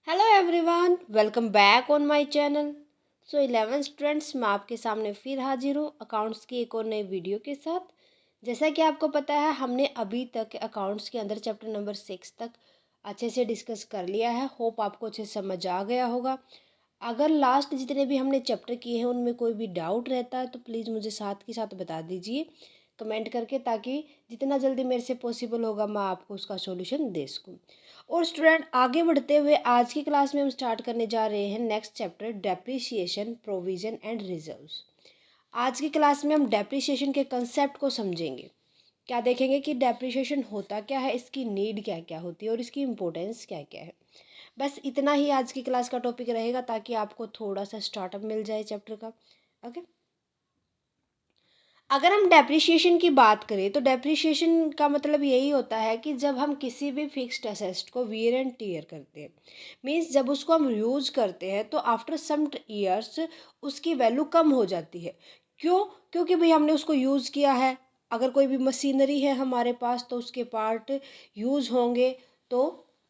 Hello everyone, welcome back on my channel. 11 students, मैं आपके सामने फिर हाजिर हूँ अकाउंट्स की एक और नई वीडियो के साथ। जैसा कि आपको पता है, हमने अभी तक अकाउंट्स के अंदर चैप्टर नंबर 6 तक अच्छे से डिस्कस कर लिया है। होप आपको अच्छे से समझ आ गया होगा। अगर लास्ट जितने भी हमने चैप्टर किए हैं उनमें कोई भी डाउट रहता है तो प्लीज़ मुझे साथ के साथ बता दीजिए कमेंट करके, ताकि जितना जल्दी मेरे से पॉसिबल होगा मैं आपको उसका सॉल्यूशन दे सकूँ। और स्टूडेंट, आगे बढ़ते हुए आज की क्लास में हम स्टार्ट करने जा रहे हैं next chapter, depreciation, provision and reserves. आज की क्लास में हम डेप्रिसिएशन के कंसेप्ट को समझेंगे। क्या देखेंगे कि डेप्रिसिएशन होता क्या है, इसकी नीड क्या क्या होती है और इसकी इम्पोर्टेंस क्या क्या है। बस इतना ही आज की क्लास का टॉपिक रहेगा, ताकि आपको थोड़ा सा स्टार्टअप मिल जाए चैप्टर का। ओके। अगर हम डेप्रिसिएशन की बात करें तो डेप्रिसिएशन का मतलब यही होता है कि जब हम किसी भी फिक्स्ड असेट को वियर एंड टीयर करते हैं, मीन्स जब उसको हम यूज करते हैं तो आफ्टर सम ईयर्स उसकी वैल्यू कम हो जाती है। क्यों? क्योंकि भाई हमने उसको यूज़ किया है। अगर कोई भी मशीनरी है हमारे पास तो उसके पार्ट यूज़ होंगे तो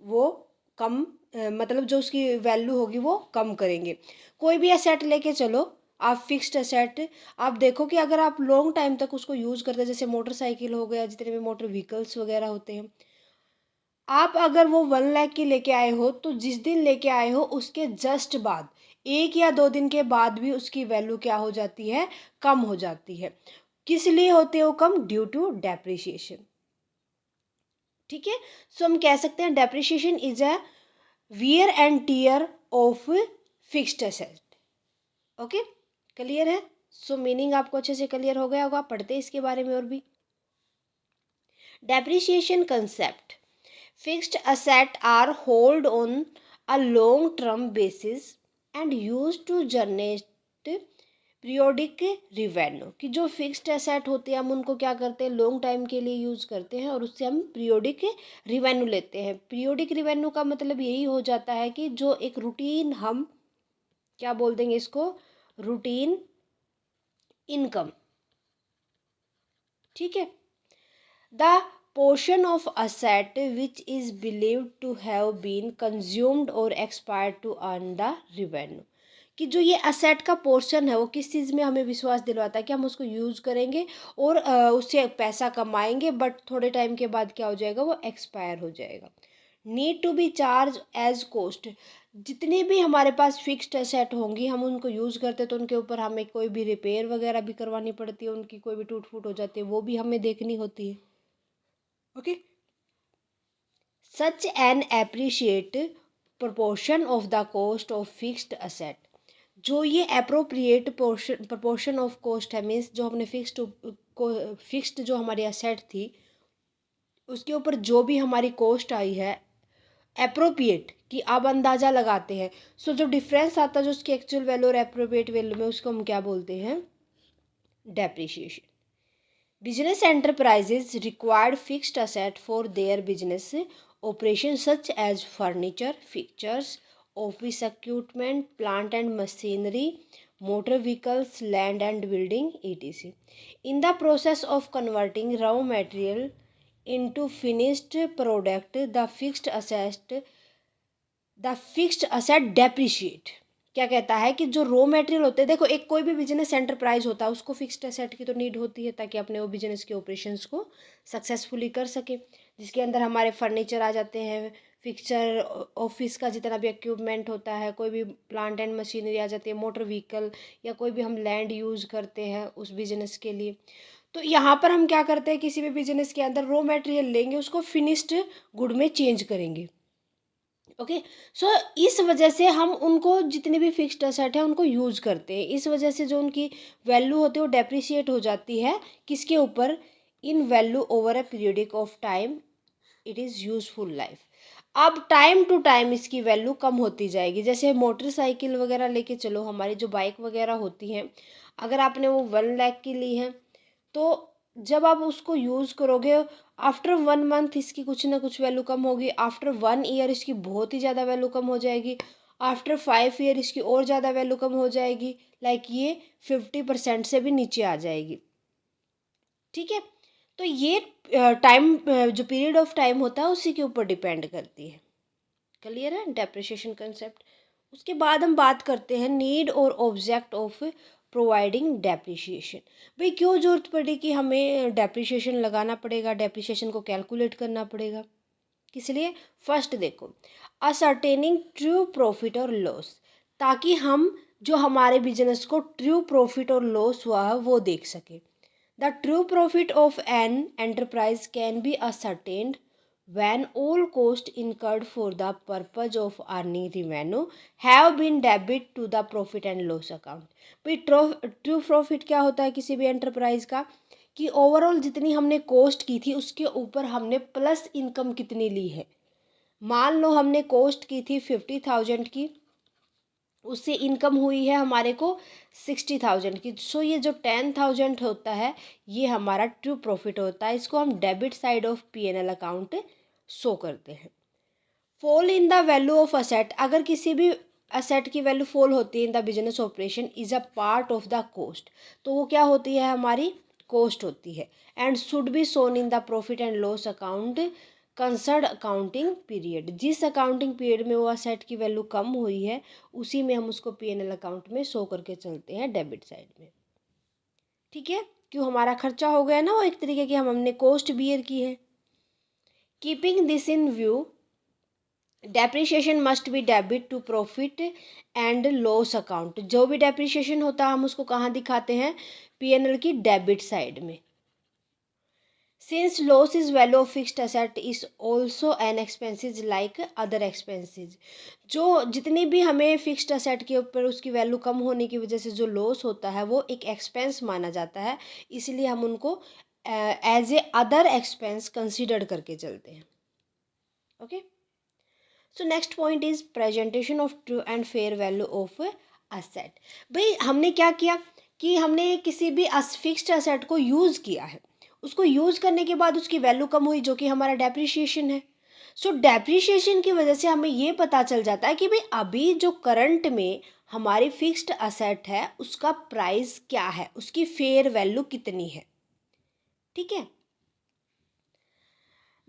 वो कम मतलब जो उसकी वैल्यू होगी वो कम करेंगे। कोई भी एसेट लेके चलो, आप फिक्स्ड एसेट, आप देखो कि अगर आप लॉन्ग टाइम तक उसको यूज़ करते हैं, जैसे मोटरसाइकिल हो गया, जितने भी मोटर व्हीकल्स वगैरह होते हैं, आप अगर वो 1 लाख की लेके आए हो तो जिस दिन लेके आए हो उसके जस्ट बाद 1 या 2 दिन के बाद भी उसकी वैल्यू क्या हो जाती है? कम हो जाती है। किस लिए होते हो कम? Due to depreciation. ठीक है। सो हम कह सकते हैं depreciation is a wear and tear of fixed asset. Okay, clear है? सो मीनिंग आपको अच्छे से क्लियर हो गया होगा। पढ़ते हैं इसके बारे में और भी। Depreciation concept: fixed assets are held on a long term basis and used to generate periodic revenue. कि जो फिक्स्ड एसेट होते हैं हम उनको क्या करते हैं? लॉन्ग टाइम के लिए यूज़ करते हैं और उससे हम पीरियोडिक रिवेन्यू लेते हैं। पीरियोडिक रिवेन्यू का मतलब यही हो जाता है कि जो एक रूटीन, हम क्या बोल देंगे इसको? Routine income. ठीक है। The portion of asset which is believed to have been consumed or expired to earn the revenue। कि जो ये असेट का पोर्शन है वो किस चीज़ में हमें विश्वास दिलवाता है कि हम उसको यूज़ करेंगे और उससे पैसा कमाएंगे, बट थोड़े टाइम के बाद क्या हो जाएगा? वो एक्सपायर हो जाएगा। Need to be charge as cost. जितनी भी हमारे पास फिक्स्ड एसेट होंगी हम उनको यूज़ करते तो उनके ऊपर हमें कोई भी रिपेयर वगैरह भी करवानी पड़ती है, उनकी कोई भी टूट फूट हो जाती है वो भी हमें देखनी होती है। Okay. Such an appreciate proportion of the cost of fixed asset। जो ये अप्रोप्रिएट proportion ऑफ कॉस्ट है, मीन्स जो हमने फिक्स्ड जो हमारी असेट थी उसके ऊपर जो भी हमारी कॉस्ट आई है, अप्रोप्रिएट कि अब अंदाज़ा लगाते हैं। सो जो डिफरेंस आता है जो उसकी एक्चुअल वैल्यू और अप्रोप्रिएट वैल्यू में, उसको हम क्या बोलते हैं? Depreciation. Business enterprises required fixed asset for their business operations such as furniture, fixtures, office equipment, plant and machinery, motor vehicles, land and building, etc. In the process of converting raw material into finished product, the fixed asset depreciate। क्या कहता है कि जो raw material होते हैं, देखो एक कोई भी बिजनेस एंटरप्राइज होता है उसको फिक्स्ड एसेट की तो नीड होती है ताकि अपने वो बिजनेस के ऑपरेशंस को सक्सेसफुली कर सके, जिसके अंदर हमारे फर्नीचर आ जाते हैं, फिक्सचर, ऑफिस का जितना भी इक्विपमेंट होता है, कोई भी प्लांट एंड मशीनरी आ जाती है, मोटर व्हीकल, या कोई भी हम लैंड यूज़ करते हैं उस बिजनेस के लिए। तो यहाँ पर हम क्या करते हैं? किसी भी बिजनेस के अंदर रॉ मटेरियल लेंगे, उसको फिनिश्ड गुड में चेंज करेंगे। ओके। सो इस वजह से हम उनको जितने भी फिक्स्ड एसेट है उनको यूज़ करते हैं। इस वजह से जो उनकी वैल्यू होती है वो डेप्रिसिएट हो जाती है। किसके ऊपर? In value over a periodic of time it is useful life. अब टाइम टू टाइम इसकी वैल्यू कम होती जाएगी। जैसे मोटरसाइकिल वगैरह लेके चलो, हमारी जो बाइक वगैरह होती हैं, अगर आपने वो 1 लाख की ली है तो जब आप उसको यूज़ करोगे, आफ्टर 1 मंथ इसकी कुछ ना कुछ वैल्यू कम होगी, आफ्टर 1 ईयर इसकी बहुत ही ज़्यादा वैल्यू कम हो जाएगी, आफ्टर 5 ईयर इसकी और ज़्यादा वैल्यू कम हो जाएगी, लाइक ये 50% से भी नीचे आ जाएगी। ठीक है। तो ये टाइम, जो पीरियड ऑफ टाइम होता है उसी के ऊपर डिपेंड करती है। क्लियर है डेप्रिसिएशन कंसेप्ट। उसके बाद हम बात करते हैं नीड और ऑब्जेक्ट ऑफ प्रोवाइडिंग डेप्रिसिएशन। भाई क्यों जरूरत पड़ी कि हमें डेप्रिसिएशन लगाना पड़ेगा, डेप्रिसिएशन को कैलकुलेट करना पड़ेगा, किस लिए? फर्स्ट देखो, असर्टेनिंग ट्रू प्रॉफिट और लॉस, ताकि हम जो हमारे बिजनेस को ट्रू प्रॉफिट और लॉस हुआ है वो देख सके। The true profit of an enterprise can be ascertained when all costs incurred for the purpose of earning revenue have been debit to the profit and loss account। भाई true profit क्या होता है किसी भी एंटरप्राइज का? कि overall जितनी हमने कॉस्ट की थी उसके ऊपर हमने प्लस इनकम कितनी ली है। मान लो हमने कॉस्ट की थी 50,000 की, उससे इनकम हुई है हमारे को 60,000 की। सो ये जो 10,000 होता है ये हमारा ट्रू प्रॉफिट होता है, इसको हम debit side of P&L account show करते हैं। Fall in the value of asset, अगर किसी भी असेट की वैल्यू फॉल होती है in the business operation is a part of the cost, तो वो क्या होती है? हमारी कॉस्ट होती है। And should be shown in the profit and loss account concern accounting period, जिस अकाउंटिंग पीरियड में वो असेट की वैल्यू कम हुई है उसी में हम उसको P&L अकाउंट में शो करके चलते हैं डेबिट साइड में। ठीक है, क्यों? हमारा खर्चा हो गया ना वो एक तरीके की, हमने कॉस्ट बियर की है। Keeping this in view depreciation must be debit to profit and loss account. जो भी डेप्रिसिएशन होता है हम उसको कहाँ दिखाते हैं? P&L की डेबिट साइड में। Since loss is value of fixed asset is also an expenses like other expenses, जो जितनी भी हमें फिक्स्ड असेट के ऊपर उसकी वैल्यू कम होने की वजह से जो लॉस होता है वो एक एक्सपेंस माना जाता है, इसलिए हम उनको as a other expense consider करके चलते हैं। Okay, so next point is presentation of true and fair value of asset. भाई हमने क्या किया कि हमने किसी भी फिक्स्ड असेट को यूज़ किया है, उसको यूज़ करने के बाद उसकी वैल्यू कम हुई जो कि हमारा डेप्रिसिएशन है। सो डेप्रिसिएशन की वजह से हमें ये पता चल जाता है कि भाई अभी जो करंट में हमारी फिक्स्ड असेट है उसका प्राइस क्या है, उसकी फेयर वैल्यू कितनी है। ठीक है,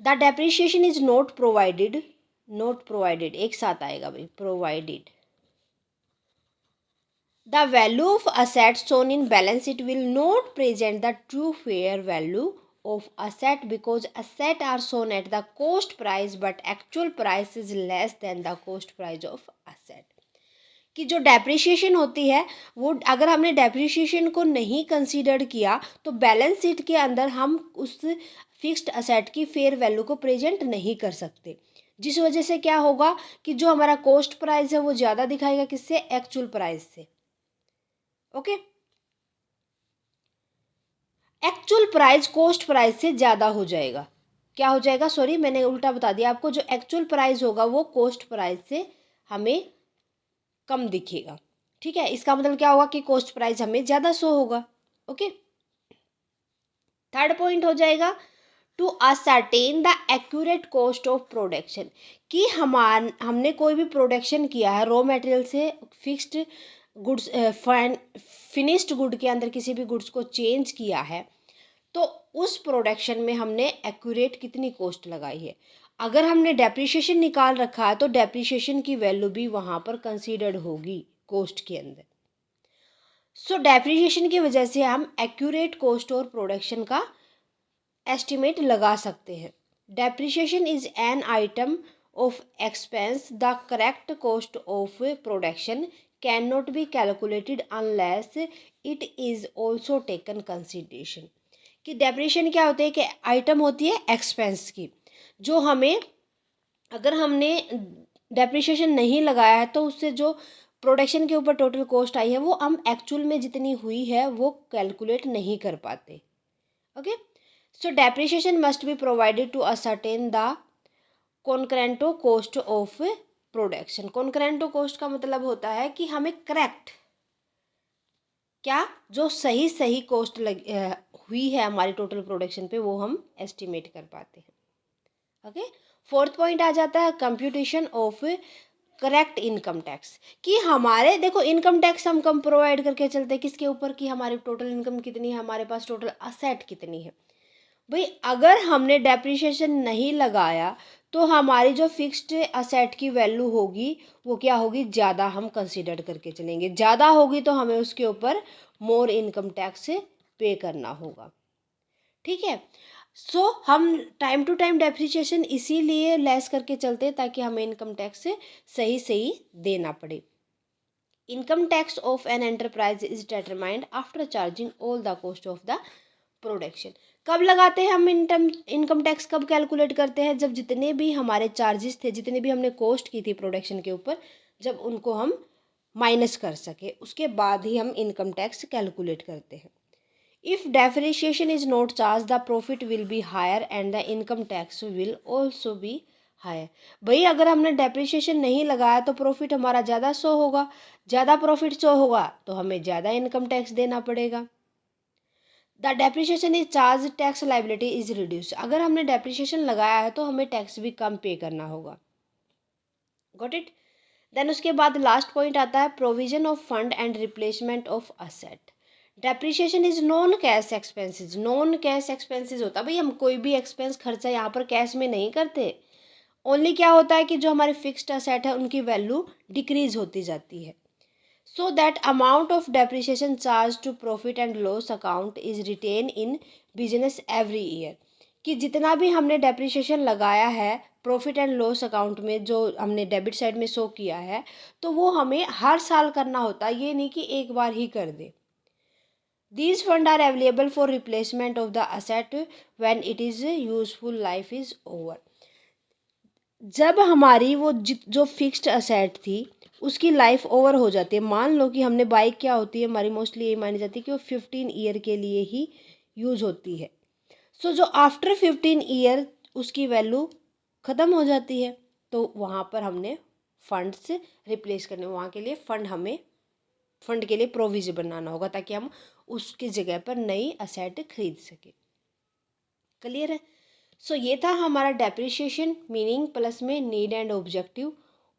the depreciation is not provided एक साथ आएगा भाई, provided. The value of assets shown in balance sheet will not present the true fair value of asset because assets are shown at the cost price but actual price is less than the cost price of asset। कि जो depreciation होती है वो अगर हमने depreciation को नहीं consider किया तो बैलेंस शीट के अंदर हम उस फिक्स्ड असेट की फेयर वैल्यू को प्रेजेंट नहीं कर सकते, जिस वजह से क्या होगा कि जो हमारा कॉस्ट प्राइस है वो ज़्यादा दिखाएगा किससे? एक्चुअल प्राइस से। Okay, actual price cost price से ज़्यादा हो जाएगा। क्या हो जाएगा? सॉरी मैंने उल्टा बता दिया आपको, जो एक्चुअल प्राइस होगा वो कॉस्ट प्राइस से हमें कम दिखेगा। ठीक है, इसका मतलब क्या होगा कि कॉस्ट प्राइस हमें ज़्यादा शो होगा। ओके, थर्ड पॉइंट हो जाएगा to ascertain the accurate cost of production, कि हमने कोई भी प्रोडक्शन किया है रॉ मटेरियल से फिक्स्ड गुड्स फिनिश्ड गुड के अंदर किसी भी गुड्स को चेंज किया है तो उस प्रोडक्शन में हमने एक्यूरेट कितनी कॉस्ट लगाई है। अगर हमने डेप्रिसिएशन निकाल रखा है तो डेप्रिसिएशन की वैल्यू भी वहाँ पर कंसीडर्ड होगी कॉस्ट के अंदर। सो डेप्रिसिएशन की वजह से हम एक्यूरेट कॉस्ट और प्रोडक्शन का एस्टिमेट लगा सकते हैं। Depreciation is an item of expense, the correct cost of production can not be calculated unless it is also taken consideration. कि डेप्रिसिएशन क्या होती है? कि आइटम होती है एक्सपेंस की, जो हमें अगर हमने डेप्रिसिएशन नहीं लगाया है तो उससे जो प्रोडक्शन के ऊपर टोटल कॉस्ट आई है वो हम एक्चुअल में जितनी हुई है वो कैलकुलेट नहीं कर पाते। Okay, so depreciation must be provided to ascertain the concurrent cost of production. Concurrent cost का मतलब होता है कि हमें करेक्ट क्या जो सही कॉस्ट हुई है हमारी टोटल प्रोडक्शन पे वो हम एस्टिमेट कर पाते हैं। ओके, फोर्थ पॉइंट आ जाता है computation of correct income tax, कि हमारे देखो इनकम टैक्स हम कम प्रोवाइड करके चलते हैं किसके ऊपर? कि हमारी टोटल इनकम कितनी है, हमारे पास टोटल असेट कितनी है, भाई अगर हमने डेप्रिसिएशन नहीं लगाया तो हमारी जो फिक्स्ड असेट की वैल्यू होगी वो क्या होगी, ज़्यादा हम कंसीडर करके चलेंगे। ज़्यादा होगी तो हमें उसके ऊपर मोर इनकम टैक्स पे करना होगा। ठीक है। हम टाइम टू टाइम डेप्रिसिएशन इसीलिए लेस करके चलते हैं ताकि हमें इनकम टैक्स सही सही देना पड़े। Income tax of an enterprise is determined after charging all the cost of the production. कब लगाते हैं हम इनकम टैक्स, कब कैलकुलेट करते हैं, जब जितने भी हमारे चार्जेस थे, जितने भी हमने कॉस्ट की थी प्रोडक्शन के ऊपर, जब उनको हम माइनस कर सके उसके बाद ही हम इनकम टैक्स कैलकुलेट करते हैं। If depreciation is not charge the profit will be higher and the income tax will also be higher. भाई अगर हमने डेप्रिसिएशन नहीं लगाया तो प्रॉफिट हमारा ज़्यादा शो होगा, ज़्यादा प्रॉफिट शो होगा तो हमें ज़्यादा इनकम टैक्स देना पड़ेगा। The depreciation is charge tax liability is reduce. अगर हमने डेप्रिसिएशन लगाया है तो हमें टैक्स भी कम पे करना होगा। Got it. देन उसके बाद लास्ट पॉइंट आता है provision of fund and replacement of asset. Depreciation is non cash expenses. Non cash expenses होता है भाई, हम कोई भी एक्सपेंस खर्चा यहाँ पर कैश में नहीं करते। ओनली क्या होता है कि जो हमारे फिक्स्ड असेट है उनकी वैल्यू डिक्रीज होती जाती है। So that amount of depreciation charged to profit and loss account is retained in business every year। कि जितना भी हमने डेप्रिसिएशन लगाया है प्रॉफिट एंड लॉस अकाउंट में, जो हमने डेबिट साइड में शो किया है, तो वो हमें हर साल करना होता है, ये नहीं कि एक बार ही कर दे। These funds are available for replacement of the asset when it is useful life is over। जब हमारी वो जो फिक्स्ड असेट थी उसकी लाइफ ओवर हो जाती है, मान लो कि हमने बाइक, क्या होती है हमारी मोस्टली ये मानी जाती है कि वो 15 ईयर के लिए ही यूज़ होती है। जो आफ्टर 15 ईयर उसकी वैल्यू ख़त्म हो जाती है, तो वहाँ पर हमने फंड से रिप्लेस करने, वहाँ के लिए फंड के लिए प्रोविज़न बनाना होगा ताकि हम उसकी जगह पर नई असेट खरीद सकें। क्लियर है। ये था हमारा डेप्रिसिएशन, मीनिंग प्लस में नीड एंड ऑब्जेक्टिव।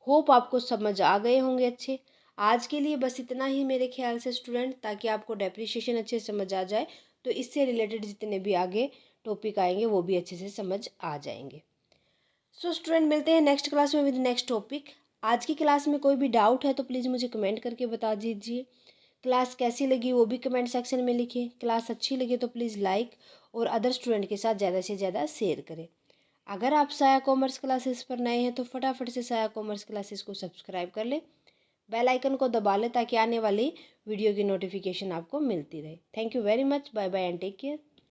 होप आपको समझ आ गए होंगे अच्छे। आज के लिए बस इतना ही मेरे ख्याल से स्टूडेंट, ताकि आपको डेप्रिसिएशन अच्छे से समझ आ जाए तो इससे रिलेटेड जितने भी आगे टॉपिक आएंगे वो भी अच्छे से समझ आ जाएंगे। स्टूडेंट मिलते हैं नेक्स्ट क्लास में विद नेक्स्ट टॉपिक। आज की क्लास में कोई भी डाउट है तो प्लीज़ मुझे कमेंट करके बता दीजिए। क्लास कैसी लगी वो भी कमेंट सेक्शन में लिखिए। क्लास अच्छी लगी तो प्लीज़ लाइक और अदर स्टूडेंट के साथ ज़्यादा से ज़्यादा शेयर करें। अगर आप साया कॉमर्स क्लासेस पर नए हैं तो फटाफट से साया कॉमर्स क्लासेस को सब्सक्राइब कर लें, बेल आइकन को दबा लें ताकि आने वाली वीडियो की नोटिफिकेशन आपको मिलती रहे। Thank you very much, bye bye and take care.